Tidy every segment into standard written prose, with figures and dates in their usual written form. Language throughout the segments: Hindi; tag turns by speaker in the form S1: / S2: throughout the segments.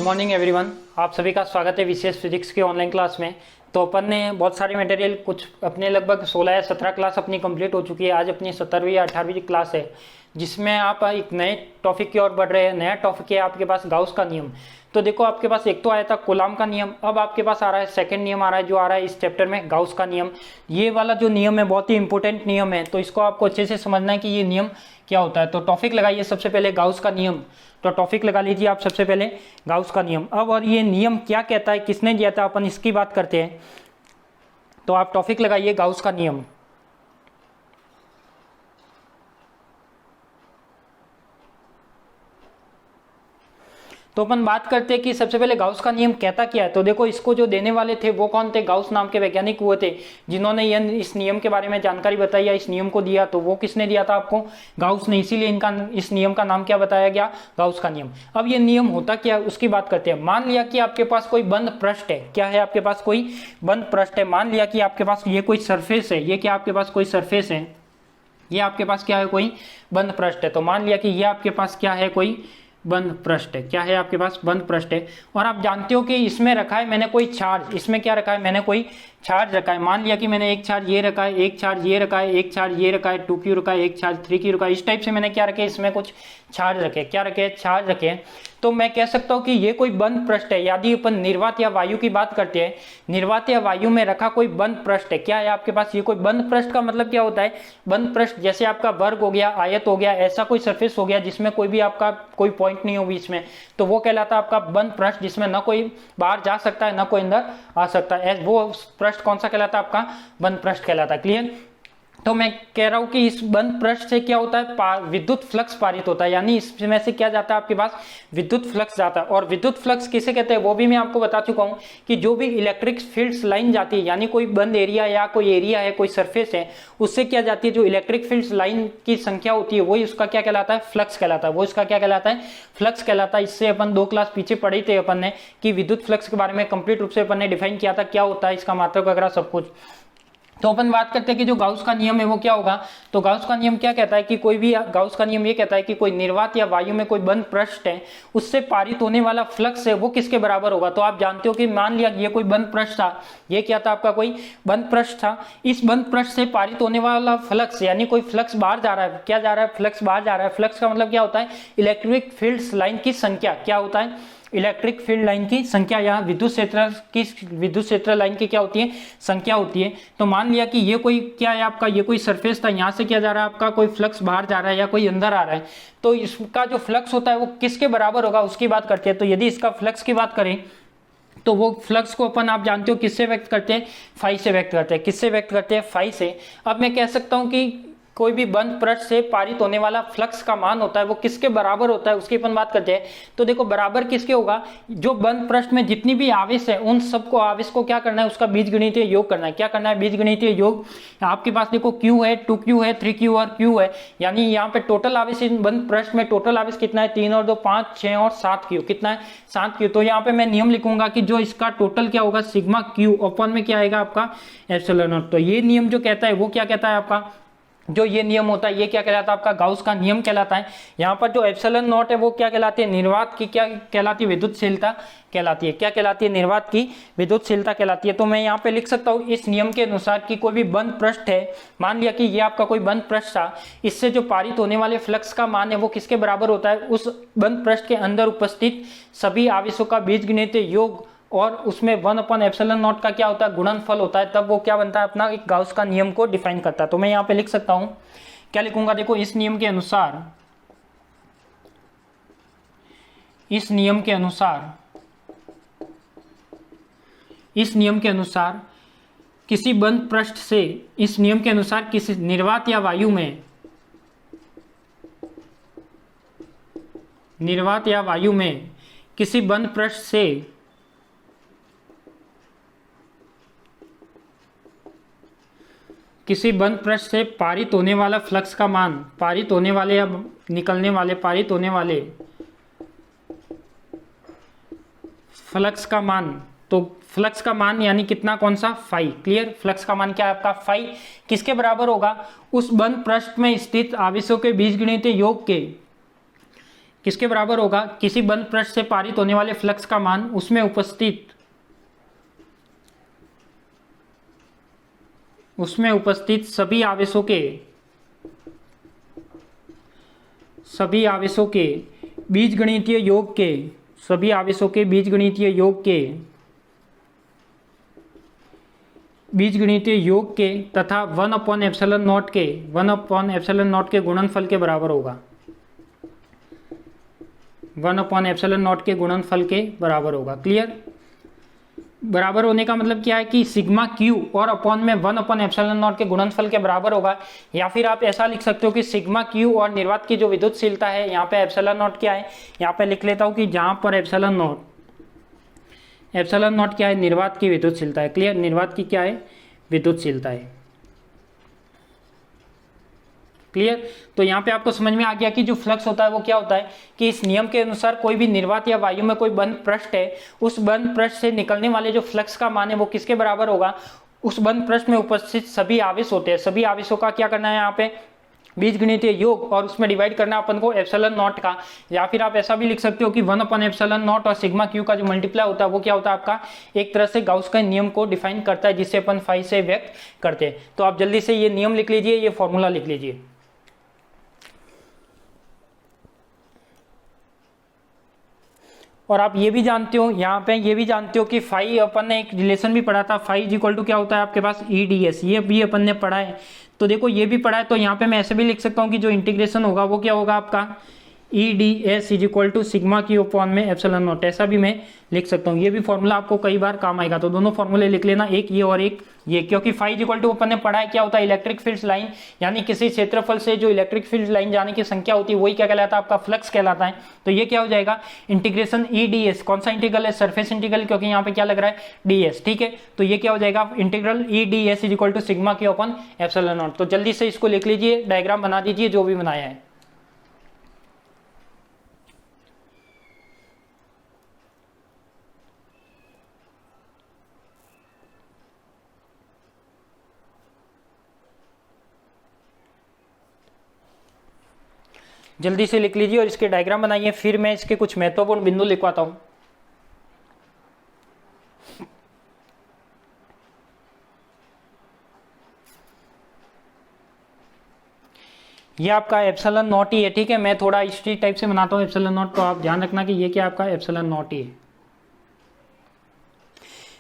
S1: मॉर्निंग एवरीवन, आप सभी का स्वागत है विशेष फिजिक्स के ऑनलाइन क्लास में। तो अपन ने बहुत सारे मटेरियल कुछ अपने लगभग 16 या 17 क्लास अपनी कंप्लीट हो चुकी है। आज अपनी 17वीं या 18वीं क्लास है जिसमें आप एक नए टॉपिक की ओर बढ़ रहे हैं। नया टॉपिक है आपके पास गाउस का नियम। तो देखो, आपके पास एक तो आया था कूलॉम का नियम, अब आपके पास आ रहा है सेकंड नियम आ रहा है जो आ रहा है इस चैप्टर में, गाउस का नियम। ये वाला जो नियम है बहुत ही इंपॉर्टेंट नियम है, तो इसको आपको अच्छे से समझना है कि ये नियम क्या होता है। तो टॉपिक लगाइए सबसे पहले गाउस का नियम। तो टॉपिक लगा लीजिए आप सबसे पहले गाउस का नियम। अब और ये नियम क्या कहता है, किसने दिया था, अपन इसकी बात करते हैं। तो आप टॉपिक लगाइए गाउस का नियम। तो अपन बात करते हैं कि सबसे पहले गाउस का नियम कहता क्या है। तो देखो, इसको जो देने वाले थे वो कौन थे, गाउस नाम के वैज्ञानिक हुए थे जिन्होंने इस नियम के बारे में जानकारी बताई या इस नियम को दिया। तो वो किसने दिया था आपको, गाउस ने। इसीलिए इनका इस नियम का नाम क्या बताया गया, गाउस का नियम। अब ये नियम होता क्या है उसकी बात करते हैं। मान लिया कि आपके पास कोई बंद पृष्ठ है, क्या है आपके पास कोई बंद पृष्ठ है। मान लिया कि आपके पास ये कोई सरफेस है, ये क्या आपके पास कोई सरफेस है, ये आपके पास क्या है कोई बंद पृष्ठ है। तो मान लिया कि ये आपके पास क्या है कोई बंद पृष्ठ है, क्या है आपके पास बंद पृष्ठ है। और आप जानते हो कि इसमें रखा है मैंने कोई चार्ज, इसमें क्या रखा है मैंने कोई चार्ज रखा है। मान लिया कि मैंने एक चार्ज ये रखा है, एक चार्ज ये रखा है, एक चार्ज ये रखा है, 2q रखा है, एक चार्ज 3q रखा है। इस टाइप से मैंने क्या रखे, इसमें कुछ चार्ज रखे, क्या रखे, चार्ज रखे। तो मैं कह सकता हूं कि ये कोई बंद पृष्ठ है। यदि अपन निर्वात या वायु की बात करते हैं, निर्वात या वायु में रखा कोई बंद पृष्ठ है, क्या है आपके पास ये कोई बंद पृष्ठ का मतलब क्या होता है, बंद पृष्ठ जैसे आपका वर्ग हो गया, आयत हो गया, ऐसा कोई सरफेस हो गया जिसमें कोई भी आपका कोई पॉइंट नहीं हो बीच में, तो वो कहलाता है आपका बंद पृष्ठ, जिसमें ना कोई बाहर जा सकता है ना कोई अंदर आ सकता है। वो पृष्ठ कौन सा कहलाता है, आपका बंद पृष्ठ कहलाता है। क्लियर। तो मैं कह रहा हूं कि इस बंद पृष्ठ से क्या होता है, विद्युत फ्लक्स पारित होता है, यानी इसमें से क्या जाता है आपके पास, विद्युत फ्लक्स जाता है। और विद्युत फ्लक्स किसे कहते हैं वो भी मैं आपको बता चुका हूं कि जो भी इलेक्ट्रिक फील्ड्स लाइन जाती है, यानी कोई बंद एरिया या कोई एरिया है, कोई सरफेस है, उससे क्या जाती है, जो इलेक्ट्रिक फील्ड्स लाइन की संख्या होती है वही उसका क्या कहलाता है, फ्लक्स कहलाता है। वो इसका क्या कहलाता है, फ्लक्स कहलाता है। इससे अपन 2 क्लास पीछे पढ़े थे अपन ने कि विद्युत फ्लक्स के बारे में कंप्लीट रूप से अपन ने डिफाइन किया था, क्या होता है, इसका मात्रक वगैरह सब कुछ। तो अपन बात करते हैं कि जो गाउस का नियम है वो क्या होगा। तो गाउस का नियम क्या कहता है कि कोई भी, गाउस का नियम ये कहता है कि कोई निर्वात या वायु में कोई बंद पृष्ठ है, उससे पारित होने वाला फ्लक्स है वो किसके बराबर होगा। तो आप जानते हो कि मान लिया ये कोई बंद पृष्ठ था, ये क्या था आपका कोई बंद पृष्ठ था। इस बंद पृष्ठ से पारित होने वाला फ्लक्स, यानी कोई फ्लक्स बाहर जा रहा है, क्या जा रहा है, फ्लक्स बाहर जा रहा है। फ्लक्स का मतलब क्या होता है, इलेक्ट्रिक फील्ड्स लाइन की संख्या, क्या होता है, इलेक्ट्रिक फील्ड लाइन की संख्या, या विद्युत क्षेत्र लाइन की क्या होती है, संख्या होती है। तो मान लिया कि ये कोई क्या है आपका, ये कोई सरफेस था, यहां से क्या जा रहा है आपका कोई फ्लक्स बाहर जा रहा है या कोई अंदर आ रहा है। तो इसका जो फ्लक्स होता है वो किसके बराबर होगा उसकी बात करते हैं। तो यदि इसका फ्लक्स की बात करें तो वो फ्लक्स को अपन, आप जानते हो किससे व्यक्त करते हैं, फाई से व्यक्त करते हैं। किससे व्यक्त करते हैं, फाई से। अब मैं कह सकता हूं कि कोई भी बंद पृष्ठ से पारित होने वाला फ्लक्स का मान होता है वो किसके बराबर होता है उसकी अपन बात करते हैं। तो देखो, बराबर किसके होगा, जो बंद पृष्ठ में जितनी भी आवेश है उन सबको, आवेश को क्या करना है, उसका बीजगणितीय योग करना है। क्या करना है, बीजगणितीय योग। आपके पास देखो Q है, 2Q है, 3Q और Q है, यानी यहाँ पे टोटल आवेश इन बंद पृष्ठ में टोटल आवेश कितना है, 3 और 2 5 6 और 7Q, कितना है 7Q। तो यहाँ पे मैं नियम लिखूंगा कि जो इसका टोटल क्या होगा, सिग्मा Q ओपन में क्या आएगा आपका, एप्सिलॉन नॉट। तो ये नियम जो कहता है वो क्या कहता है आपका, जो ये नियम होता है ये क्या कहलाता है आपका, गाउस का नियम कहलाता है। यहाँ पर जो एप्सिलॉन नॉट है वो क्या कहलाती है, निर्वात की क्या कहलाती है, विद्युतशीलता कहलाती है। क्या कहलाती है, निर्वात की विद्युतशीलता कहलाती है। तो मैं यहाँ पे लिख सकता हूँ इस नियम के अनुसार कि कोई भी बंद पृष्ठ है, मान लिया कि ये आपका कोई बंद पृष्ठ था, इससे जो पारित होने वाले फ्लक्स का मान है वो किसके बराबर होता है, उस बंद पृष्ठ के अंदर उपस्थित सभी आवेशों का बीजगणितीय योग, और उसमें 1/ε0 का क्या होता है, गुणनफल होता है। तब वो क्या बनता है अपना, एक गाउस का नियम को डिफाइन करता है। तो मैं यहाँ पे लिख सकता हूं, क्या लिखूंगा, देखो इस नियम के अनुसार, इस नियम के अनुसार, इस नियम के अनुसार किसी बंद पृष्ठ से, इस नियम के अनुसार किसी निर्वात या वायु में, निर्वात या वायु में किसी बंद पृष्ठ से किसी बंद पृष्ठ से पारित होने वाला फ्लक्स का मान, पारित होने वाले या निकलने वाले, पारित होने वाले फ्लक्स का मान, तो फ्लक्स का मान यानी कितना, कौन सा, फाई। क्लियर। फ्लक्स का मान क्या है आपका, फाई। किसके बराबर होगा, उस बंद पृष्ठ में स्थित आवेशों के बीजगणितीय योग के किसके बराबर होगा, किसी बंद पृष्ठ से पारित होने वाले फ्लक्स का मान उसमें उपस्थित सभी आवेशों के बीजगणितीय योग के तथा 1/ε0 के गुणनफल के बराबर होगा। 1/ε0 के गुणनफल के बराबर होगा। क्लियर। बराबर होने का मतलब क्या है कि सिग्मा क्यू और अपॉन में 1/ε0 के गुणनफल के बराबर होगा। या फिर आप ऐसा लिख सकते हो कि सिग्मा क्यू और निर्वात की जो विद्युतशीलता है, यहाँ पे ε0 क्या है, यहाँ पे लिख लेता हूँ कि जहाँ पर ε0 क्या है, निर्वात की विद्युतशीलता है। क्लियर। निर्वात की क्या है, विद्युतशीलता है। क्लियर। तो यहाँ पे आपको समझ में आ गया कि जो फ्लक्स होता है वो क्या होता है कि इस नियम के अनुसार कोई भी निर्वात या वायु में कोई बंद पृष्ठ है, उस बंद पृष्ठ से निकलने वाले जो फ्लक्स का मान है वो किसके बराबर होगा, उस बंद पृष्ठ में उपस्थित सभी आवेश होते हैं, सभी आवेशों का क्या करना है यहाँ पे, बीजगणितीय योग, और उसमें डिवाइड करना अपन को ε0 का। या फिर आप ऐसा भी लिख सकते हो कि 1/ε0 और सिग्मा क्यू का जो मल्टीप्लाई होता है वो क्या होता है आपका, एक तरह से गाउस का नियम को डिफाइन करता है, जिससे अपन फाई से व्यक्त करते हैं। तो आप जल्दी से ये नियम लिख लीजिए, ये फॉर्मूला लिख लीजिए। और आप ये भी जानते हो, यहाँ पे ये भी जानते हो कि फाई, अपन ने एक रिलेशन भी पढ़ा था, फाई इज इक्वल टू क्या होता है आपके पास, EDS, ये भी अपन ने पढ़ा है। तो देखो ये भी पढ़ा है, तो यहाँ पे मैं ऐसे भी लिख सकता हूँ कि जो इंटीग्रेशन होगा वो क्या होगा आपका, EDS is equal to sigma Q upon में ε0, ऐसा भी मैं लिख सकता हूँ। ये भी फॉर्मूला आपको कई बार काम आएगा, तो दोनों फॉर्मूले लिख लेना, एक ये और एक ये, क्योंकि फाई इज इक्वल टू अपन ने पढ़ा है क्या होता है, इलेक्ट्रिक फील्ड लाइन, यानी किसी क्षेत्रफल से जो इलेक्ट्रिक फील्ड लाइन जाने की संख्या होती है वही क्या कहलाता है आपका, फ्लक्स कहलाता है। तो ये क्या हो जाएगा, इंटीग्रेशन EDS, कौन सा इंटीग्रल है, सरफेस इंटीग्रल, क्योंकि यहाँ पे क्या लग रहा है, DS। ठीक है, तो ये क्या हो जाएगा, integral EDS is equal to sigma Q upon ε0। तो जल्दी से इसको लिख लीजिए, डायग्राम बना दीजिए जो भी बनाया है। जल्दी से लिख लीजिए और इसके डायग्राम बनाइए, फिर मैं इसके कुछ महत्वपूर्ण बिंदु लिखवाता हूं। ये आपका ε0 ही है। ठीक है, मैं थोड़ा इस टाइप से बनाता हूँ ε0, तो आप ध्यान रखना कि ये क्या आपका ε0 ही है।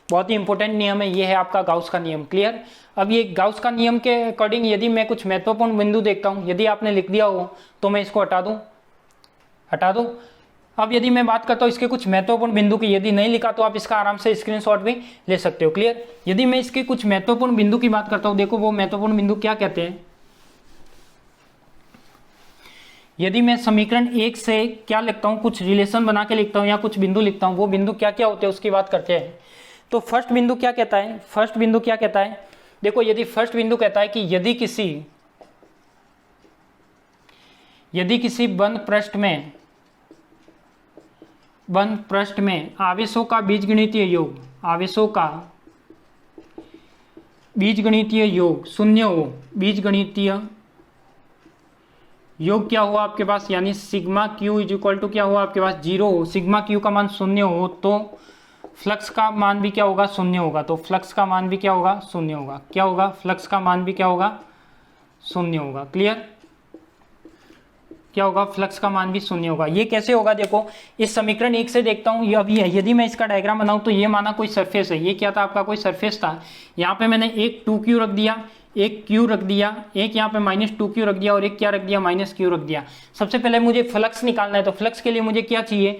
S1: बहुत ही इंपॉर्टेंट नियम है, ये है आपका गाउस का नियम। क्लियर। अब ये गाउस का नियम के अकॉर्डिंग यदि मैं कुछ महत्वपूर्ण बिंदु देखता हूं, यदि आपने लिख दिया हो तो मैं इसको हटा दूं। अब यदि मैं बात करता हूं इसके कुछ महत्वपूर्ण बिंदु की, यदि नहीं लिखा तो आप इसका आराम से स्क्रीनशॉट भी ले सकते हो। क्लियर। यदि मैं इसके कुछ महत्वपूर्ण बिंदु की बात करता हूं, देखो वो महत्वपूर्ण बिंदु क्या कहते हैं। यदि मैं समीकरण 1 से क्या लिखता हूं, कुछ रिलेशन बना के लिखता हूं या कुछ बिंदु लिखता हूं, वो बिंदु क्या क्या होते हैं उसकी बात करते हैं। तो फर्स्ट बिंदु क्या कहता है, देखो यदि फर्स्ट बिंदु कहता है कि यदि किसी बंद पृष्ठ में आवेशों का बीजगणितीय योग शून्य हो, बीजगणितीय योग क्या हुआ आपके पास, यानी sigma Q is equal to क्या हुआ आपके पास, 0 हो, सिग्मा क्यू का मान 0 हो, तो फ्लक्स का मान भी क्या होगा, 0 होगा। तो फ्लक्स का मान भी क्या होगा, 0 होगा। क्या होगा, फ्लक्स का मान भी क्या होगा, 0 होगा। क्लियर। क्या होगा, फ्लक्स का मान भी 0 होगा। ये कैसे होगा, देखो इस समीकरण 1 से देखता हूँ, ये अभी है। यदि मैं इसका डायग्राम बनाऊँ तो ये माना कोई सरफेस है, ये क्या था आपका, कोई सरफेस था। यहाँ पे मैंने एक 2q रख दिया, एक q रख दिया, एक यहाँ पे -2q रख दिया और एक क्या रख दिया, -q रख दिया। सबसे पहले मुझे फ्लक्स निकालना है, तो फ्लक्स के लिए मुझे क्या चाहिए,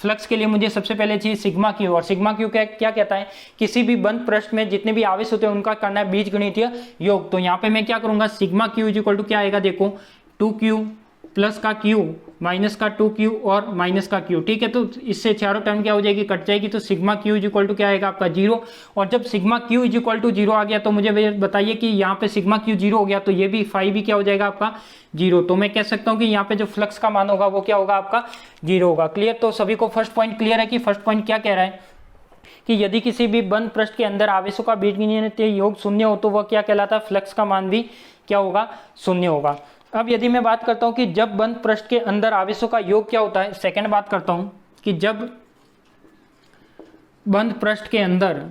S1: फ्लक्स के लिए मुझे सबसे पहले चाहिए सिग्मा क्यू। और सिग्मा क्यू क्या कहता है, किसी भी बंद पृष्ठ में जितने भी आवेश होते हैं उनका करना है बीजगणितीय योग। तो यहाँ पे मैं क्या करूंगा, sigma Q is equal to क्या आएगा, देखो 2q प्लस का q माइनस का 2q और माइनस का q। ठीक है, तो इससे चारों टर्म क्या हो जाएगी, कट जाएगी। तो sigma q is equal to क्या आएगा आपका, 0। और जब sigma q is equal to 0 आ गया तो मुझे बताइए कि यहाँ पे सिग्मा q 0 हो गया, तो ये भी फाई भी क्या हो जाएगा आपका, 0। तो मैं कह सकता हूँ कि यहाँ पे जो फ्लक्स का मान होगा वो क्या होगा आपका, 0 होगा। क्लियर। तो सभी को फर्स्ट पॉइंट क्लियर है कि फर्स्ट पॉइंट क्या कह रहा है कि यदि किसी भी बंद पृष्ठ के अंदर आवेशों का बीजगणितीय योग 0 हो तो वह क्या कहलाता है, फ्लक्स का मान भी क्या होगा, 0 होगा। अब यदि मैं बात करता हूं कि जब बंद पृष्ठ के अंदर आवेशों का योग क्या होता है, सेकंड बात करता हूं कि जब बंद पृष्ठ के अंदर,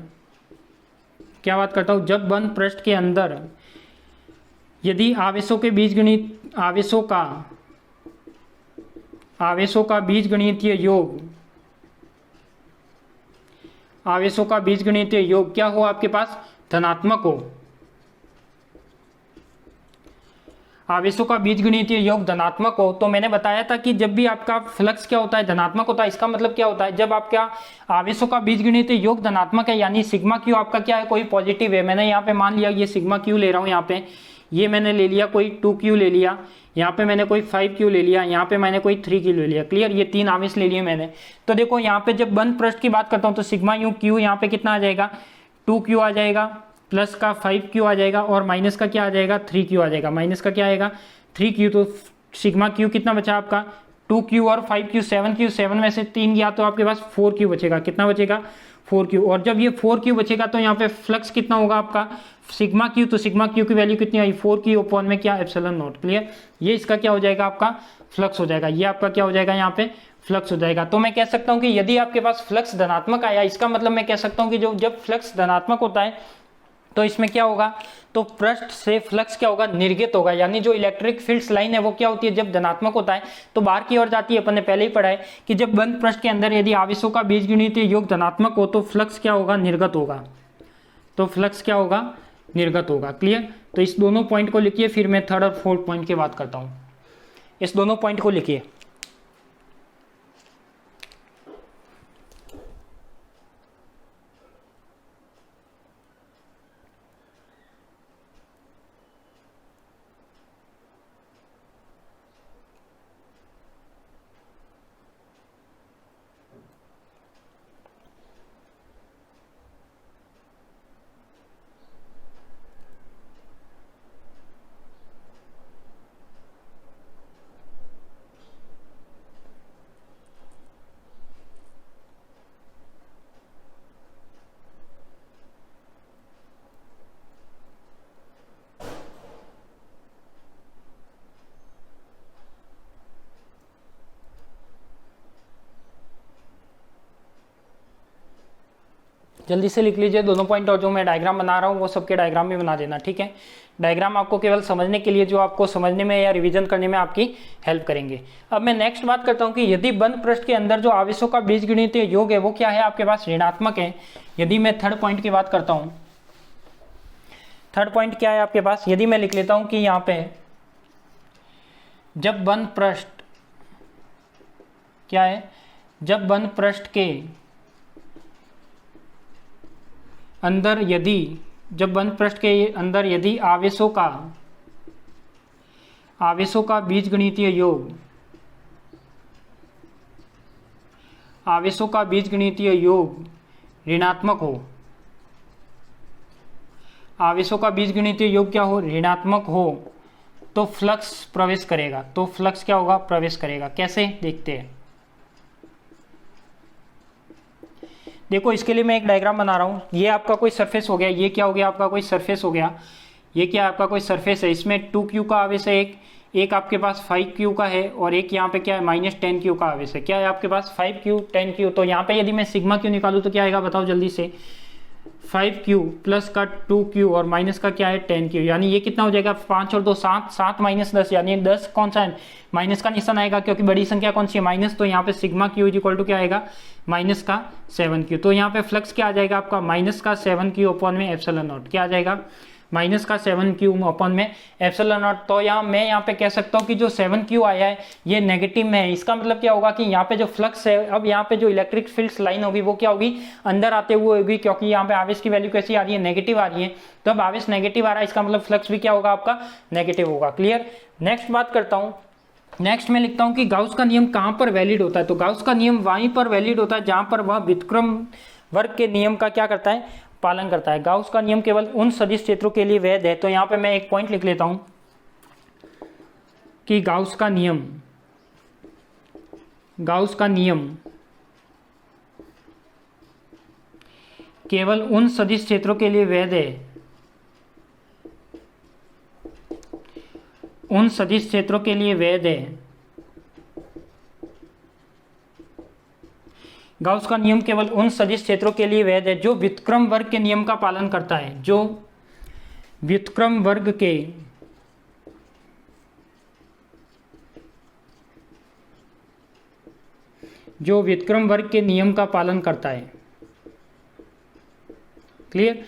S1: क्या बात करता हूं, जब बंद पृष्ठ के अंदर यदि आवेशों के बीजगणित आवेशों का बीजगणितीय योग, आवेशों का बीजगणितीय योग क्या हो आपके पास, धनात्मक हो। आवेशों का बीजगणितीय योग धनात्मक हो, तो मैंने बताया था कि जब भी आपका फ्लक्स क्या होता है, धनात्मक होता है, इसका मतलब क्या होता है, जब आपका आवेशों का बीजगणितीय योग धनात्मक है, यानी सिग्मा क्यू आपका क्या है, कोई पॉजिटिव है। मैंने यहाँ पे मान लिया ये सिग्मा क्यू ले रहा हूँ, यहाँ पे ये मैंने ले लिया कोई 2q ले लिया, यहाँ पे मैंने कोई 5q ले लिया, यहाँ पे मैंने कोई 3q ले लिया। क्लियर, ये 3 आवेश ले लिए मैंने। तो देखो यहाँ पे जब बंद पृष्ठ की बात करता हूँ तो सिग्मा यू क्यू यहाँ पे कितना आ जाएगा, 2q आ जाएगा, प्लस का 5q आ जाएगा और माइनस का क्या आ जाएगा, 3q आ जाएगा। माइनस का क्या आएगा, 3q। तो सिग्मा q कितना बचा आपका, 2q और 5q, 7q, 7 में से 3 गया तो आपके पास 4q बचेगा। कितना बचेगा, 4q। और जब ये 4q बचेगा तो यहाँ पे फ्लक्स कितना होगा आपका, सिग्मा क्यू। तो सिग्मा क्यू की वैल्यू कितनी आई, 4q अपॉन में क्या, एप्सिलॉन नॉट। क्लियर, ये इसका क्या हो जाएगा, आपका फ्लक्स हो जाएगा। ये आपका क्या हो जाएगा, यहाँ पे फ्लक्स हो जाएगा। तो मैं कह सकता हूँ कि यदि आपके पास फ्लक्स धनात्मक आया, इसका मतलब मैं कह सकता हूँ कि जब फ्लक्स धनात्मक होता है तो इसमें क्या होगा, तो पृष्ठ से फ्लक्स क्या होगा, निर्गत होगा। यानी जो इलेक्ट्रिक फील्ड लाइन है वो क्या होती है, जब धनात्मक होता है तो बाहर की ओर जाती है। अपन ने पहले ही पढ़ा है कि जब बंद पृष्ठ के अंदर यदि आवेशों का बीजगणितीय योग धनात्मक हो तो फ्लक्स क्या होगा, निर्गत होगा। तो फ्लक्स क्या होगा, निर्गत होगा। क्लियर, तो इस दोनों पॉइंट को लिखिए, फिर मैं थर्ड और फोर्थ पॉइंट की बात करता हूं। इस दोनों पॉइंट को लिखिए। जल्दी से लिख लीजिए दोनों पॉइंट, और जो मैं डायग्राम बना रहा हूँ वो सबके डायग्राम भी बना देना, ठीक है। डायग्राम आपको केवल समझने के लिए, जो आपको समझने में या रिवीजन करने में आपकी हेल्प करेंगे। अब मैं नेक्स्ट बात करता हूँ कि यदि बंद पृष्ठ के अंदर जो आवेशों का बीजगणितीय योग है वो क्या है, आपके पास ऋणात्मक है। यदि मैं थर्ड पॉइंट की बात करता हूँ, थर्ड पॉइंट क्या है आपके पास, यदि मैं लिख लेता हूँ कि यहाँ पे जब बंद पृष्ठ क्या है, जब बंद पृष्ठ के अंदर यदि, जब बंद पृष्ठ के अंदर यदि आवेशों का बीजगणितीय योग, आवेशों का बीजगणितीय योग ऋणात्मक हो, आवेशों का बीजगणितीय योग क्या हो, ऋणात्मक हो, तो फ्लक्स प्रवेश करेगा। तो फ्लक्स क्या होगा, प्रवेश करेगा। कैसे, देखते हैं। देखो इसके लिए मैं एक डायग्राम बना रहा हूँ। ये आपका कोई सरफेस हो गया, ये क्या हो गया आपका कोई सरफेस हो गया, ये क्या आपका कोई सरफेस है। इसमें 2q का आवेश है, एक आपके पास 5q का है, और एक यहाँ पे क्या है, -10q का आवेश है। क्या है आपके पास, 5q 10q। तो यहाँ पे यदि मैं सिग्मा क्यू निकालूँ तो क्या आएगा, बताओ जल्दी से, 5q प्लस का 2q और माइनस का क्या है 10q। यानी ये कितना हो जाएगा, 5 और 2 7, 7 माइनस 10, यानी 10 कौन सा है, माइनस का निशान आएगा, क्योंकि बड़ी संख्या कौन सी है, माइनस। तो यहाँ पे सिग्मा क्यू इक्वल टू क्या आएगा, माइनस का 7q। तो यहाँ पे फ्लक्स क्या आ जाएगा आपका, माइनस का 7q अपॉन में एप्सिलॉन नॉट। क्या आ जाएगा, माइनस का 7q अपॉन में एप्सिलॉन नॉट। तो यहाँ मैं यहाँ पे कह सकता हूँ कि जो 7q आया है ये नेगेटिव में है। इसका मतलब क्या होगा कि यहाँ पे जो फ्लक्स है, अब यहाँ पे जो इलेक्ट्रिक फील्ड लाइन होगी वो क्या होगी, अंदर आते हुए होगी, क्योंकि यहाँ पे आवेश की वैल्यू कैसी आ रही है, नेगेटिव आ रही है। तो अब आवेश नेगेटिव आ रहा है, इसका मतलब फ्लक्स भी क्या होगा आपका, नेगेटिव होगा। क्लियर, नेक्स्ट बात करता हूँ। नेक्स्ट मैं लिखता हूँ कि गाउस का नियम कहाँ पर वैलिड होता है। तो गाउस का नियम वहीं पर वैलिड होता है जहाँ पर वह व्युत्क्रम वर्ग के नियम का क्या करता है, पालन करता है। गाउस का नियम केवल उन सदिश क्षेत्रों के लिए वैध है। तो यहाँ पे मैं एक पॉइंट लिख लेता हूँ कि गाउस का नियम केवल उन सदिश क्षेत्रों के लिए वैध है उन सदिश क्षेत्रों के लिए वैध है। गाउस का नियम केवल उन सदिश क्षेत्रों के लिए वैध है जो व्युत्क्रम वर्ग के नियम का पालन करता है, जो व्युत्क्रम वर्ग के नियम का पालन करता है। क्लियर।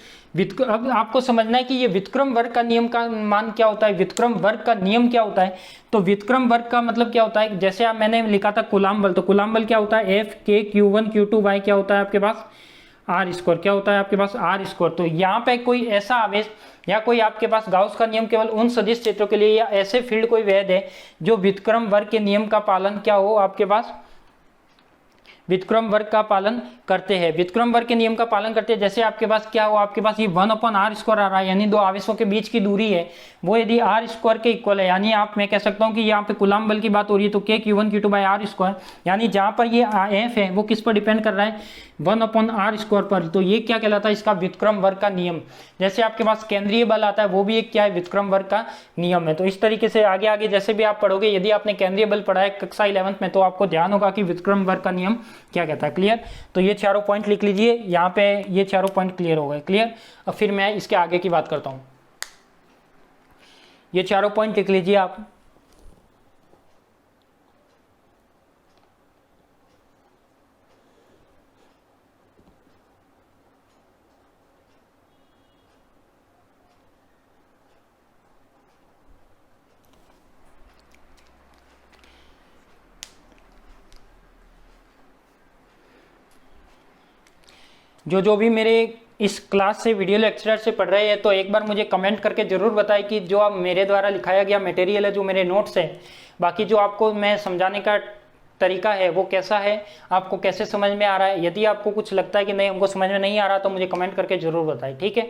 S1: अब आपको समझना है कि ये व्युत्क्रम वर्ग का नियम का मान क्या होता है, व्युत्क्रम वर्ग का नियम क्या होता है। तो व्युत्क्रम वर्ग का मतलब क्या होता है, जैसे आप मैंने लिखा था कूलाम बल, तो कूलाम बल क्या होता है, एफ के Q1 Q2 y क्या होता है आपके पास आर स्क्वायर, क्या होता है आपके पास आर स्क्वायर। तो यहाँ पे कोई ऐसा आवेश या कोई आपके पास गाउस का नियम केवल उन सदिश क्षेत्रों के लिए या ऐसे फील्ड कोई वैध है जो व्युत्क्रम वर्ग के नियम का पालन क्या हो, आपके पास व्युत्क्रम वर्ग का पालन करते हैं, व्युत्क्रम वर्ग के नियम का पालन करते हैं। जैसे आपके पास क्या हो, आपके पास ये 1/r स्क्वायर आ रहा है, यानी दो आवेशों के बीच की दूरी है वो यदि आर स्क्वायर के इक्वल है, यानी मैं कह सकता हूँ कि यहाँ पे कूलाम बल की बात हो रही है, तो k Q1 Q2 by are square, यानी जहाँ पर ये एफ है वो किस पर डिपेंड कर रहा है, 1/r स्क्वायर पर। तो ये क्या कहलाता है, इसका व्युत्क्रम वर्ग का नियम। जैसे आपके पास केंद्रीय बल आता है, वो भी एक क्या है, व्युत्क्रम वर्ग का नियम है। तो इस तरीके से आगे आगे जैसे भी आप पढ़ोगे, यदि आपने केंद्रीय बल पढ़ा है कक्षा 11th में, तो आपको ध्यान होगा कि व्युत्क्रम वर्ग का नियम क्या कहता है। क्लियर। तो ये चारों पॉइंट लिख लीजिए, यहाँ पे ये चारों पॉइंट क्लियर हो गए। क्लियर। अब फिर मैं इसके आगे की बात करता हूँ, ये चारों पॉइंट लिख लीजिए आप। जो भी मेरे इस क्लास से वीडियो लेक्चरर से पढ़ रहे हैं, तो एक बार मुझे कमेंट करके जरूर बताएं कि जो आप मेरे द्वारा लिखाया गया मटेरियल है, जो मेरे नोट्स है, बाकी जो आपको मैं समझाने का तरीका है वो कैसा है, आपको कैसे समझ में आ रहा है। यदि आपको कुछ लगता है कि नहीं हमको समझ में नहीं आ रहा, तो मुझे कमेंट करके जरूर बताएं, ठीक है।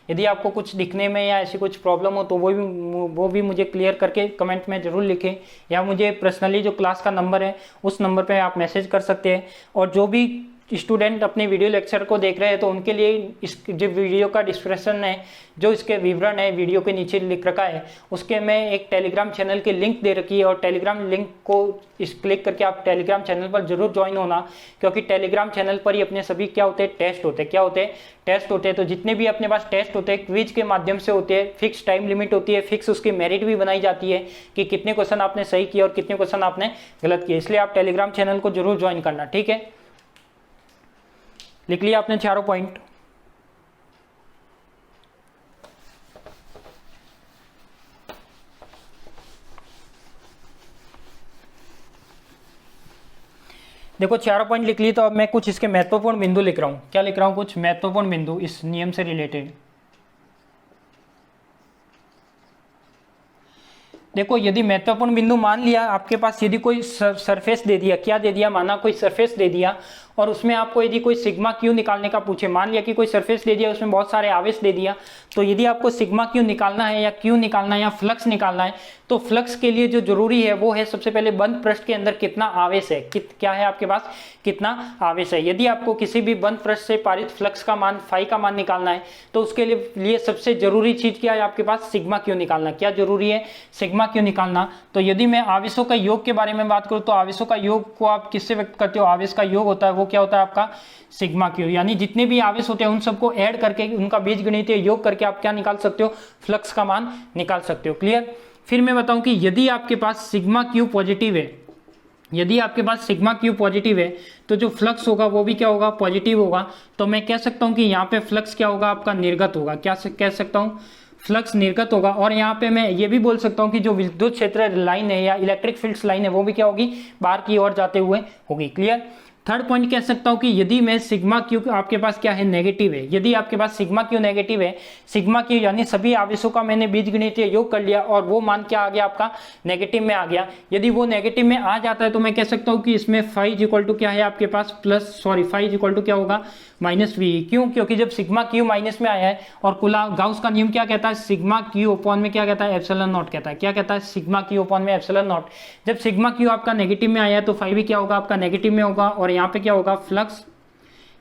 S1: यदि आपको कुछ दिखने में या ऐसी कुछ प्रॉब्लम हो तो वो भी मुझे क्लियर करके कमेंट में जरूर लिखें, या मुझे पर्सनली जो क्लास का नंबर है उस नंबर पे आप मैसेज कर सकते हैं। और जो भी स्टूडेंट अपने वीडियो लेक्चर को देख रहे हैं, तो उनके लिए इस जो वीडियो का डिस्क्रिप्शन है, जो इसके विवरण है वीडियो के नीचे लिख रखा है, उसके में एक टेलीग्राम चैनल की लिंक दे रखी है, और टेलीग्राम लिंक को क्लिक करके आप टेलीग्राम चैनल पर जरूर ज्वाइन होना, क्योंकि टेलीग्राम चैनल पर ही अपने सभी क्या होते हैं, टेस्ट होते हैं। क्या होते हैं, टेस्ट होते हैं। तो जितने भी अपने पास टेस्ट होते हैं क्विज के माध्यम से होते हैं, फिक्स टाइम लिमिट होती है, फिक्स उसकी मेरिट भी बनाई जाती है कि कितने क्वेश्चन आपने सही किए और कितने क्वेश्चन आपने गलत किए। इसलिए आप टेलीग्राम चैनल को जरूर ज्वाइन करना, ठीक है। लिख लिया आपने चारों पॉइंट। देखो चारों पॉइंट लिख लिए, तो अब मैं कुछ इसके महत्वपूर्ण बिंदु लिख रहा हूं। क्या लिख रहा हूं, कुछ महत्वपूर्ण बिंदु इस नियम से रिलेटेड। देखो यदि महत्वपूर्ण बिंदु मान लिया आपके पास, यदि कोई सरफेस दे दिया, क्या दे दिया, माना कोई सरफेस दे दिया, और उसमें आपको यदि कोई सिग्मा क्यू निकालने का पूछे, मान लिया कि कोई सरफेस दे दिया, उसमें बहुत सारे आवेश दे दिया, तो यदि आपको सिग्मा क्यू निकालना है या क्यू निकालना है या फ्लक्स निकालना है, तो फ्लक्स के लिए जो जरूरी है वो है सबसे पहले बंद पृष्ठ के अंदर कितना आवेश है, क्या है आपके पास, कितना आवेश है। यदि आपको किसी भी बंद पृष्ठ से पारित फ्लक्स का मान फाई का मान निकालना है, तो उसके लिए सबसे जरूरी चीज क्या है आपके पास, सिग्मा क्यू निकालना। क्या जरूरी है, सिग्मा क्यू निकालना। तो यदि मैं आवेशों का योग के बारे में बात करूं, तो आवेशों का योग को आप किससे व्यक्त करते हो, आवेश का योग होता है वो क्या होता है आपका सिग्मा क्यू, यानी जितने भी आवेश होते हैं उन सबको ऐड करके उनका बीजगणितीय योग करके आप क्या निकाल सकते हो, फ्लक्स का मान निकाल सकते हो। क्लियर। फिर मैं बताऊं कि यदि आपके पास सिग्मा क्यू पॉजिटिव है, यदि आपके पास सिग्मा क्यू पॉजिटिव है, तो जो फ्लक्स होगा वो भी क्या होगा, पॉजिटिव होगा। तो मैं कह सकता हूं कि यहाँ पे फ्लक्स क्या होगा आपका, निर्गत होगा। क्या कह सकता हूं, फ्लक्स निर्गत होगा। और यहाँ पे मैं ये भी बोल सकता हूँ कि जो विद्युत क्षेत्र लाइन है या इलेक्ट्रिक फील्ड्स लाइन है वो भी क्या होगी, बाहर की ओर जाते हुए होगी। क्लियर। थर्ड पॉइंट कह सकता हूं कि यदि मैं सिग्मा क्यू आपके पास क्या है, नेगेटिव है, यदि आपके पास सिग्मा क्यू नेगेटिव है, सिग्मा क्यू यानी सभी आवेशों का मैंने बीजगणितीय योग कर लिया और वो मान क्या आ गया आपका, नेगेटिव में आ गया। यदि वो नेगेटिव में आ जाता है तो मैं कह सकता हूं कि इसमें फाई इज इक्वल टू क्या है आपके पास, फाई इज इक्वल टू क्या होगा, माइनस वी। क्यों, क्योंकि जब सिग्मा क्यू माइनस में आया है, और गाउस का नियम क्या कहता है, सिग्मा क्यू अपॉन में क्या कहता है, एप्सिलॉन नॉट कहता है। क्या कहता है, सिग्मा क्यू अपॉन में एप्सिलॉन नॉट। जब सिग्मा क्यू आपका नेगेटिव में आया है तो फाई भी क्या होगा आपका, नेगेटिव में होगा। और यहाँ पे क्या होगा, फ्लक्स,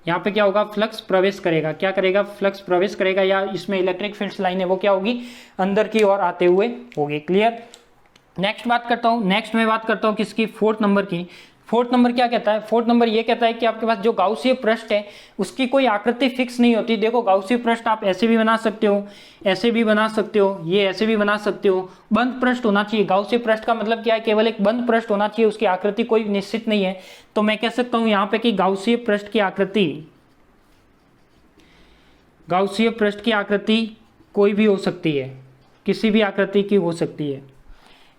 S1: यहाँ पे क्या होगा, फ्लक्स प्रवेश करेगा। क्या करेगा, फ्लक्स प्रवेश करेगा, या इसमें इलेक्ट्रिक फील्ड्स लाइन है वो क्या होगी, अंदर की ओर आते हुए होगी। क्लियर। नेक्स्ट मैं बात करता हूँ किसकी, फोर्थ नंबर की। फोर्थ नंबर क्या कहता है, फोर्थ नंबर ये कहता है कि आपके पास जो गाउसीय पृष्ठ है उसकी कोई आकृति फिक्स नहीं होती। देखो गाउसीय पृष्ठ आप ऐसे भी बना सकते हो, ऐसे भी बना सकते हो, ये ऐसे भी बना सकते हो, बंद पृष्ठ होना चाहिए। गाउसीय पृष्ठ का मतलब क्या है, केवल एक बंद पृष्ठ होना चाहिए, उसकी आकृति कोई निश्चित नहीं है। तो मैं कह सकता हूं यहाँ पे कि गाउसीय पृष्ठ की आकृति कोई भी हो सकती है, किसी भी आकृति की हो सकती है।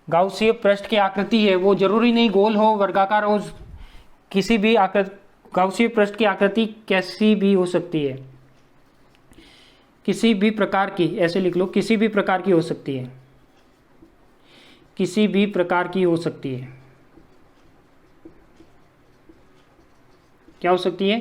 S1: गाउसीय पृष्ठ की आकृति है वो जरूरी नहीं गोल हो, वर्गाकार हो, किसी भी आकृति, गाउसीय पृष्ठ की आकृति कैसी भी हो सकती है, किसी भी प्रकार की, ऐसे लिख लो, किसी भी प्रकार की हो सकती है, किसी भी प्रकार की हो सकती है। क्या हो सकती है,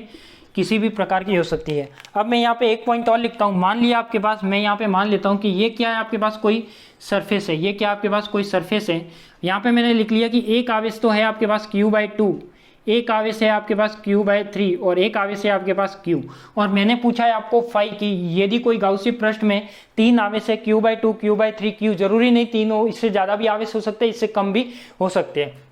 S1: किसी भी प्रकार की हो सकती है। अब मैं यहाँ पे एक पॉइंट और लिखता हूँ। मान लिया आपके पास, मैं यहाँ पे मान लेता हूँ कि ये क्या है, आपके पास कोई सरफेस है, ये क्या आपके पास कोई सरफेस है। यहाँ पे मैंने लिख लिया कि एक आवेश तो है आपके पास q/2, एक आवेश है आपके पास q/3 और एक आवेश है आपके पास q। और मैंने पूछा है आपको फाई की, यदि कोई गाउसी पृष्ठ में 3 आवेश है q/2 q/3 q, जरूरी नहीं 3 हो, इससे ज़्यादा भी आवेश हो सकते हैं, इससे कम भी हो सकते हैं।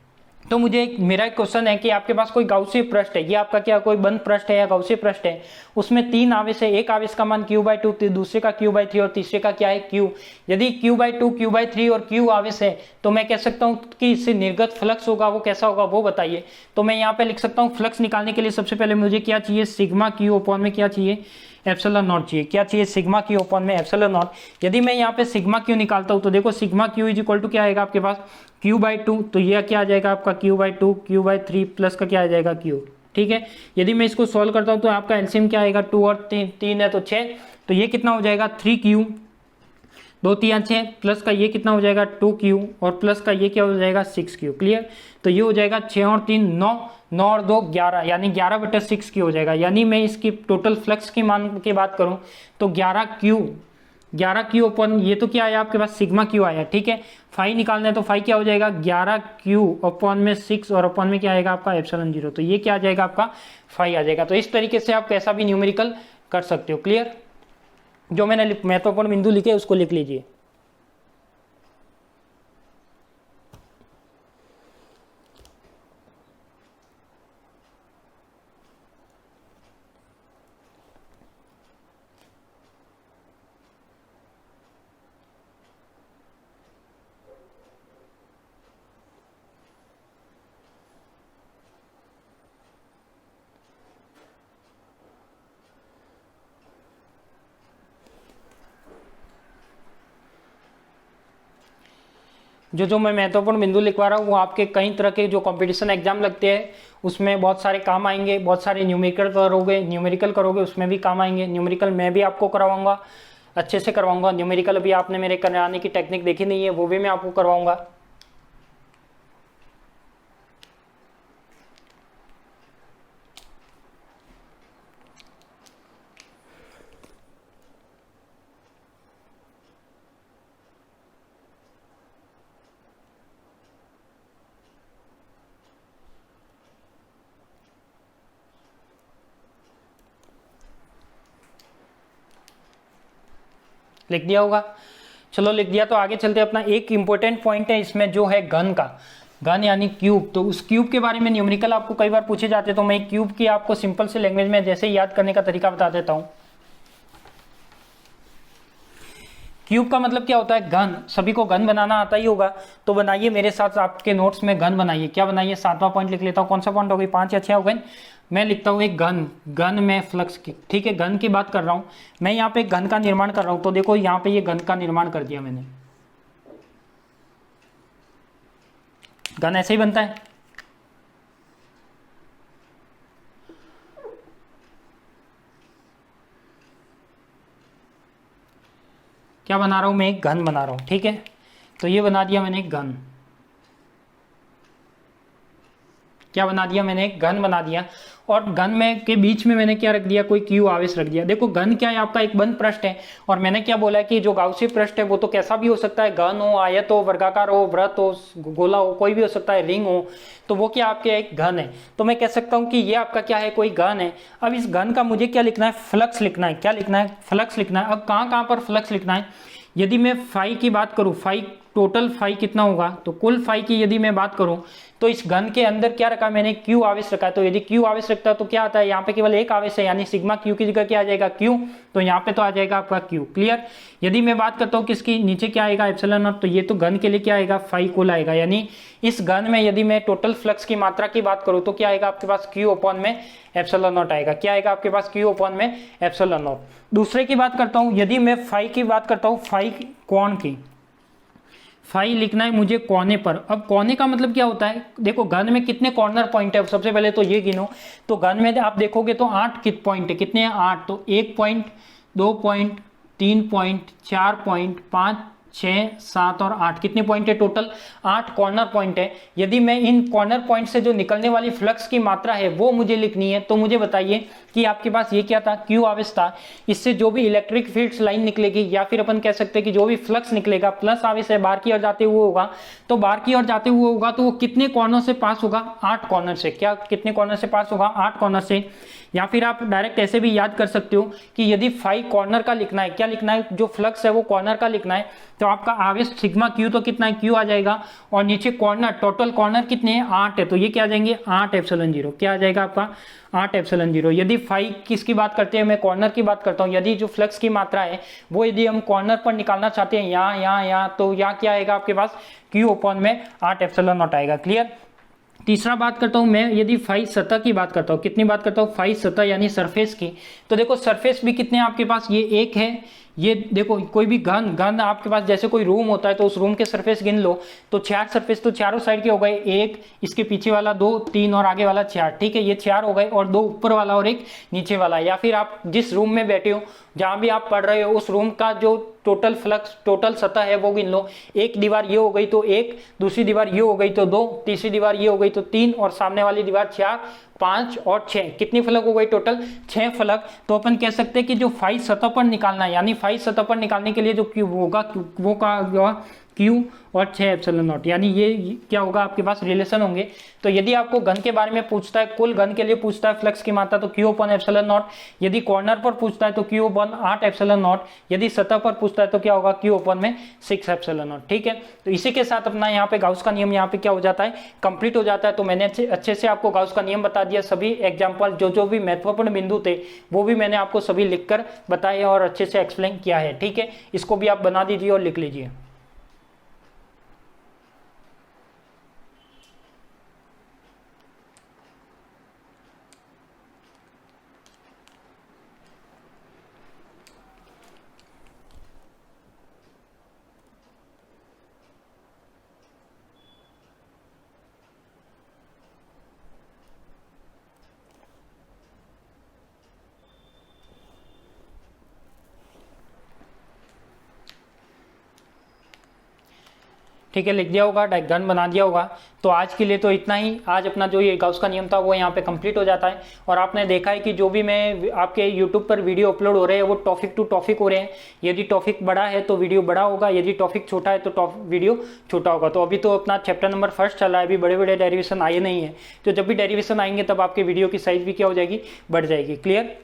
S1: तो मेरा एक क्वेश्चन है कि आपके पास कोई गाउसी पृष्ठ है, ये आपका क्या कोई बंद पृष्ठ है या गाउसी पृष्ठ है, उसमें 3 आवेश है, एक आवेश का मान q/2, दूसरे का q/3 और तीसरे का क्या है q। यदि q/2 q/3 और q आवेश है तो मैं कह सकता हूं कि इससे निर्गत फ्लक्स होगा, वो कैसा होगा वो बताइए। तो मैं यहाँ पे लिख सकता हूँ फ्लक्स निकालने के लिए सबसे पहले मुझे क्या चाहिए, सिग्मा q अपॉन में क्या चाहिए, एप्सिलॉन नॉट चाहिए। क्या चाहिए, सिग्मा q अपॉन में एप्सिलॉन नॉट। यदि मैं यहाँ पे सिग्मा q निकालता हूँ तो देखो sigma q is equal to क्या आएगा आपके पास q/2, तो यह क्या आ जाएगा आपका q/2 q/3 प्लस का क्या आ जाएगा q। ठीक है, यदि मैं इसको सॉल्व करता हूँ तो आपका एलसीएम क्या आएगा, 2 और 3 है तो 6, तो ये कितना हो जाएगा 3q, 2 3 6 प्लस का ये कितना हो जाएगा 2q और प्लस का ये क्या हो जाएगा 6q। क्लियर, तो ये हो जाएगा 6 और 3 9, 9 और 2 11, यानी 11/6q हो जाएगा। यानी मैं इसकी टोटल फ्लक्स की मान की बात करूं तो 11q अपन, ये तो क्या आया आपके पास सिग्मा q आया। ठीक है, फाई निकालना है तो फाई क्या हो जाएगा 11q अपॉन में 6 और अपॉन में क्या आएगा आपका एप्सिलॉन 0, तो ये क्या आ जाएगा आपका फाई आ जाएगा। तो इस तरीके से आप कैसा भी न्यूमेरिकल कर सकते हो। क्लियर, जो मैंने महत्वपूर्ण बिंदु लिखे उसको लिख लीजिए। जो मैं महत्वपूर्ण बिंदु लिखवा रहा हूँ वो आपके कई तरह के जो कंपटीशन एग्जाम लगते हैं उसमें बहुत सारे काम आएंगे, बहुत सारे न्यूमेरिकल करोगे उसमें भी काम आएंगे। न्यूमेरिकल मैं भी आपको करवाऊंगा, अच्छे से करवाऊंगा। न्यूमेरिकल अभी आपने मेरे कराने की टेक्निक देखी नहीं है, वो भी मैं आपको करवाऊंगा। लिख दिया होगा, चलो लिख दिया तो आगे चलते अपना एक इंपॉर्टेंट पॉइंट है इसमें जो है घन का, घन यानी क्यूब। तो उस क्यूब के बारे में न्यूमेरिकल आपको कई बार पूछे जाते हैं, तो मैं क्यूब की आपको सिंपल से लैंग्वेज में जैसे याद करने का तरीका बता देता हूँ। क्यूब का मतलब क्या होता है, घन। सभी को घन बनाना आता ही होगा, तो बनाइए मेरे साथ आपके नोट्स में घन बनाइए। क्या बनाइए, 7वां पॉइंट लिख लेता हूँ। कौन सा पॉइंट हो गई, 5 या 6 हो गए। मैं लिखता हूँ एक घन में फ्लक्स की। ठीक है, घन की बात कर रहा हूँ मैं, यहाँ पे घन का निर्माण कर रहा हूँ। तो देखो यहाँ पे ये घन का निर्माण कर दिया मैंने। घन ऐसे ही बनता है, क्या बना रहा हूं मैं, एक घन बना रहा हूं। ठीक है, तो ये बना दिया मैंने एक घन। क्या बना दिया मैंने, एक घन बना दिया। और घन में के बीच में मैंने क्या रख दिया, कोई क्यू आवेश रख दिया। देखो घन क्या है, आपका एक बंद पृष्ठ है। और मैंने क्या बोला है कि जो गाउसी पृष्ठ है वो तो कैसा भी हो सकता है, घन हो, आयत हो, वर्गाकार हो, वृत्त हो, गोला हो, कोई भी हो सकता है, रिंग हो। तो वो क्या आपके एक घन है। तो मैं कह सकता हूं कि ये आपका क्या है, कोई घन है। अब इस घन का मुझे क्या लिखना है, फ्लक्स लिखना है। क्या लिखना है, फ्लक्स लिखना है। अब कहां पर फ्लक्स लिखना है, यदि मैं फाई की बात करूं, फाई टोटल फाई कितना होगा, तो कुल फाई की यदि मैं बात करूं तो इस घन के अंदर क्या रखा है मैंने, क्यू आवेश रखा है। तो यदि क्यू आवेश रखता है तो क्या आता है, यहाँ पे केवल एक आवेश है, यानी सिग्मा क्यू की जगह क्या आ जाएगा, क्यू, तो यहाँ पे तो आ जाएगा आपका क्यू। क्लियर। यदि मैं बात करता हूँ किसकी, नीचे क्या आएगा, एप्सिलॉन नॉट, तो ये तो घन के लिए क्या आएगा, फाई कुल आएगा। यानी इस घन में यदि मैं टोटल फ्लक्स की मात्रा की बात करूँ तो क्या आएगा आपके पास, क्यू अपॉन में एप्सिलॉन नॉट आएगा। क्या आएगा आपके पास, क्यू अपॉन में एप्सिलॉन नॉट। दूसरे की बात करता हूँ, यदि मैं फाई की बात करता हूँ, फाई कोण की, फाई लिखना है मुझे कोने पर। अब कोने का मतलब क्या होता है, देखो घन में कितने कॉर्नर पॉइंट है, सबसे पहले तो ये गिनो। तो घन में आप देखोगे तो 8 पॉइंट है, कितने हैं 8, तो 1 पॉइंट, 2 पॉइंट, 3 पॉइंट, 4 पॉइंट, 5, 6, 7 और 8, कितने पॉइंट है टोटल, 8 कॉर्नर पॉइंट है। यदि मैं इन कॉर्नर पॉइंट से जो निकलने वाली फ्लक्स की मात्रा है वो मुझे लिखनी है, तो मुझे बताइए कि आपके पास ये क्या था, क्यू आवेश था। इससे जो भी इलेक्ट्रिक फील्ड लाइन निकलेगी, या फिर अपन कह सकते हैं कि जो भी फ्लक्स निकलेगा, प्लस आवेश है, बाहर की ओर जाते हुए होगा, तो बाहर की ओर जाते हुए होगा तो वो कितने कॉर्नर से पास होगा, 8 कॉर्नर से। क्या कितने कॉर्नर से पास होगा, 8 कॉर्नर से। या फिर आप डायरेक्ट ऐसे भी याद कर सकते हो कि यदि फाई कॉर्नर का लिखना है, क्या लिखना है, जो फ्लक्स है वो कॉर्नर का लिखना है, तो आपका आवेश सिग्मा क्यू तो कितना है, क्यू आ जाएगा, और नीचे कॉर्नर, टोटल कॉर्नर कितने हैं, 8 है, तो ये क्या आ जाएंगे, 8 एप्सिलॉन 0। क्या आ जाएगा आपका, 8 एप्सिलॉन 0। यदि फाई किसकी बात करते हैं, मैं कॉर्नर की बात करता हूँ। यदि जो फ्लक्स की मात्रा है वो यदि हम कॉर्नर पर निकालना चाहते हैं, यहाँ यहाँ यहाँ, तो यहाँ क्या आएगा आपके पास, क्यू अपॉन में 8 एप्सिलॉन नॉट आएगा। क्लियर। तीसरा बात करता हूं मैं, यदि फाई सतह की बात करता हूं, कितनी बात करता हूं, फाई सतह यानी सरफेस की। तो देखो सरफेस भी कितने हैं आपके पास, ये एक है, ये देखो कोई भी घन आपके पास, जैसे कोई रूम होता है तो उस रूम के सरफेस गिन लो, तो 4 सरफेस तो चारों साइड के हो गए, 1, इसके पीछे वाला 2, 3 और आगे वाला 4, ठीक है, ये 4 हो गए, और 2 ऊपर वाला और 1 नीचे वाला। या फिर आप जिस रूम में बैठे हो, जहां भी आप पढ़ रहे हो, उस रूम का जो टोटल फ्लक्स, टोटल सतह है वो गिन लो। एक दीवार ये हो गई तो 1, दूसरी दीवार ये हो गई तो 2, तीसरी दीवार ये हो गई तो 3, और सामने वाली दीवार 4, 5 और 6, कितनी फलक हो गई टोटल, 6 फलक। तो अपन कह सकते हैं कि जो फाई सतह पर निकालना है, यानी फाई सतह पर निकालने के लिए जो क्यू होगा वो का क्यू और 6 एप्सिलॉन नॉट, यानी ये क्या होगा आपके पास, रिलेशन होंगे। तो यदि आपको घन के बारे में पूछता है, कुल घन के लिए पूछता है फ्लक्स की मात्रा, तो क्यू अपॉन एप्सिलॉन नॉट। यदि कॉर्नर पर पूछता है तो क्यू अपॉन 8 एप्सिलॉन नॉट। यदि सतह पर पूछता है तो क्या होगा, क्यू अपॉन में 6 एप्सिलॉन नॉट। ठीक है, तो इसी के साथ अपना यहाँ पे गाउस का नियम यहाँ पे क्या हो जाता है, कंप्लीट हो जाता है। तो मैंने अच्छे से आपको गाउस का नियम बता दिया, सभी एग्जाम्पल जो भी महत्वपूर्ण बिंदु थे वो भी मैंने आपको सभी लिखकर बताए और अच्छे से एक्सप्लेन किया है। ठीक है, इसको भी आप बना दीजिए और लिख लीजिए। ठीक है, लिख दिया होगा, डायग्राम बना दिया होगा। तो आज के लिए तो इतना ही। आज अपना जो ये गाउस का नियम था वो यहाँ पे कंप्लीट हो जाता है। और आपने देखा है कि जो भी मैं आपके यूट्यूब पर वीडियो अपलोड हो रहे हैं वो टॉपिक टू टॉपिक हो रहे हैं। यदि टॉपिक बड़ा है तो वीडियो बड़ा होगा, यदि टॉपिक छोटा है तो वीडियो छोटा होगा। तो अभी तो अपना चैप्टर नंबर 1 चल रहा है, अभी बड़े बड़े डेरिवेशन आए नहीं है। तो जब भी डेरिवेशन आएंगे तब आपके वीडियो की साइज भी क्या हो जाएगी, बढ़ जाएगी। क्लियर।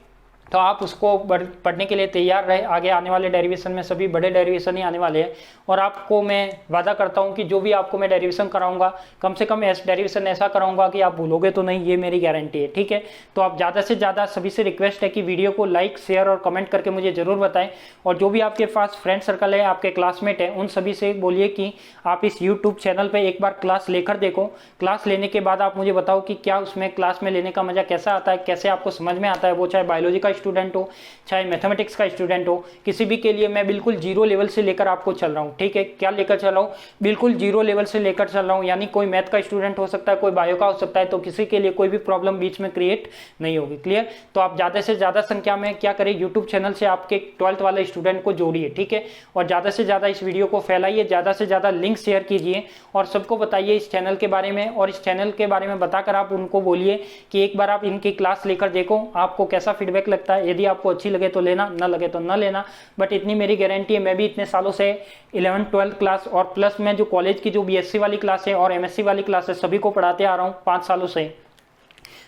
S1: तो आप उसको पढ़ने के लिए तैयार रहे। आगे आने वाले डेरिवेशन में सभी बड़े डेरिवेशन ही आने वाले हैं। और आपको मैं वादा करता हूं कि जो भी आपको मैं डेरिवेशन कराऊंगा, कम से कम डेरिवेशन ऐसा कराऊंगा कि आप भूलोगे तो नहीं, ये मेरी गारंटी है। ठीक है, तो आप ज़्यादा से ज़्यादा सभी से रिक्वेस्ट है कि वीडियो को लाइक, शेयर और कमेंट करके मुझे ज़रूर बताएं। और जो भी आपके पास फ्रेंड सर्कल है, आपके क्लासमेट है, उन सभी से बोलिए कि आप इस यूट्यूब चैनल पर एक बार क्लास लेकर देखो। क्लास लेने के बाद आप मुझे बताओ कि क्या उसमें क्लास में लेने का मजा कैसा आता है, कैसे आपको समझ में आता है। वो चाहे बायोलॉजी का स्टूडेंट हो, चाहे मैथमेटिक्स का स्टूडेंट हो, किसी भी के लिए मैं बिल्कुल जीरो लेवल से लेकर आपको चल रहा हूँ। ठीक है, क्या लेकर चल रहा हूँ, बिल्कुल जीरो लेवल से लेकर चल रहा हूँ। यानी कोई मैथ का स्टूडेंट हो सकता है, कोई बायो का हो सकता है, तो किसी के लिए कोई भी प्रॉब्लम बीच में क्रिएट नहीं होगी। क्लियर। तो आप ज्यादा से ज्यादा संख्या में क्या करें, यूट्यूब चैनल से आपके 12th वाले स्टूडेंट को जोड़िए। ठीक है, और ज्यादा से ज्यादा इस वीडियो को फैलाइए, ज्यादा से ज्यादा लिंक शेयर कीजिए और सबको बताइए इस चैनल के बारे में। और इस चैनल के बारे में बताकर आप उनको बोलिए कि एक बार आप इनकी क्लास लेकर देखो, आपको कैसा फीडबैक लगता है। यदि आपको अच्छी लगे तो लेना, न लगे तो न लेना, बट इतनी मेरी गारंटी है। मैं भी इतने सालों से 11th 12th क्लास और प्लस में जो कॉलेज की जो बीएससी वाली क्लास है और एमएससी वाली क्लास है, सभी को पढ़ाते आ रहा हूँ 5 सालों से।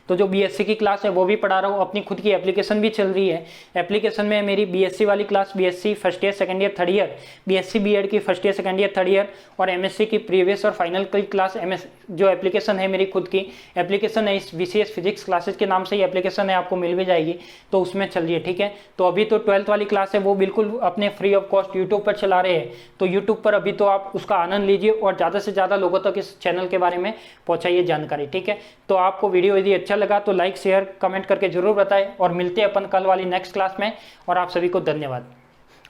S1: तो जो बीएससी की क्लास है वो भी पढ़ा रहा हूँ, अपनी खुद की एप्लीकेशन भी चल रही है। एप्लीकेशन में मेरी बीएससी वाली class, BSc first year second year third year, BSc BEd की first year second year third year, और एमएससी की प्रीवियस और फाइनल की क्लास जो एप्लीकेशन है मेरी खुद की एप्लीकेशन है, इस वीसीएस फिजिक्स क्लासेस के नाम से ही एप्लीकेशन है, आपको मिल भी जाएगी, तो उसमें चल रही है। ठीक है, तो अभी तो 12th वाली क्लास है वो बिल्कुल अपने फ्री ऑफ कॉस्ट यूट्यूब पर चला रहे हैं, तो यूट्यूब पर अभी तो आप उसका आनंद लीजिए और ज़्यादा से ज़्यादा लोगों तक इस चैनल के बारे में पहुंचाइए जानकारी। ठीक है, तो आपको वीडियो यदि अच्छा लगा तो लाइक शेयर कमेंट करके जरूर बताएं, और मिलते हैं अपन कल वाली नेक्स्ट क्लास में, और आप सभी को धन्यवाद।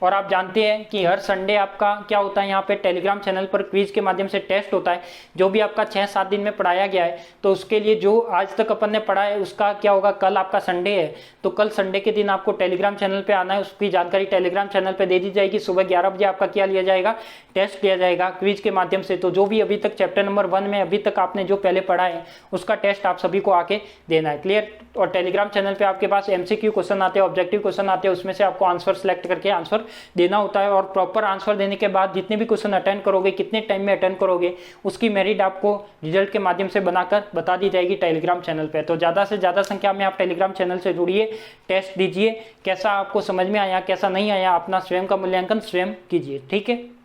S1: और आप जानते हैं कि हर संडे आपका क्या होता है, यहाँ पे टेलीग्राम चैनल पर क्विज के माध्यम से टेस्ट होता है, जो भी आपका 6-7 दिन में पढ़ाया गया है, तो उसके लिए जो आज तक अपन ने पढ़ा है उसका क्या होगा, कल आपका संडे है, तो कल संडे के दिन आपको टेलीग्राम चैनल पे आना है, उसकी जानकारी टेलीग्राम चैनल पे दे दी जाएगी। सुबह 11 बजे आपका क्या लिया जाएगा, टेस्ट लिया जाएगा क्विज के माध्यम से। तो जो भी अभी तक चैप्टर नंबर 1 में अभी तक आपने जो पहले पढ़ा है उसका टेस्ट आप सभी को आके देना है, क्लियर। और टेलीग्राम चैनल पे आपके पास एमसीक्यू क्वेश्चन आते हैं, ऑब्जेक्टिव क्वेश्चन आते हैं, उसमें से आपको आंसर सेलेक्ट करके आंसर देना होता है, और प्रॉपर आंसर देने के बाद जितने भी क्वेश्चन अटेंड करोगे, कितने टाइम में अटेंड करोगे, उसकी मेरिट आपको रिजल्ट के माध्यम से बनाकर बता दी जाएगी टेलीग्राम चैनल पे। तो ज़्यादा से ज़्यादा संख्या में आप टेलीग्राम चैनल से जुड़िए, टेस्ट दीजिए, कैसा आपको समझ में आया कैसा नहीं आया, अपना स्वयं का मूल्यांकन स्वयं कीजिए। ठीक है।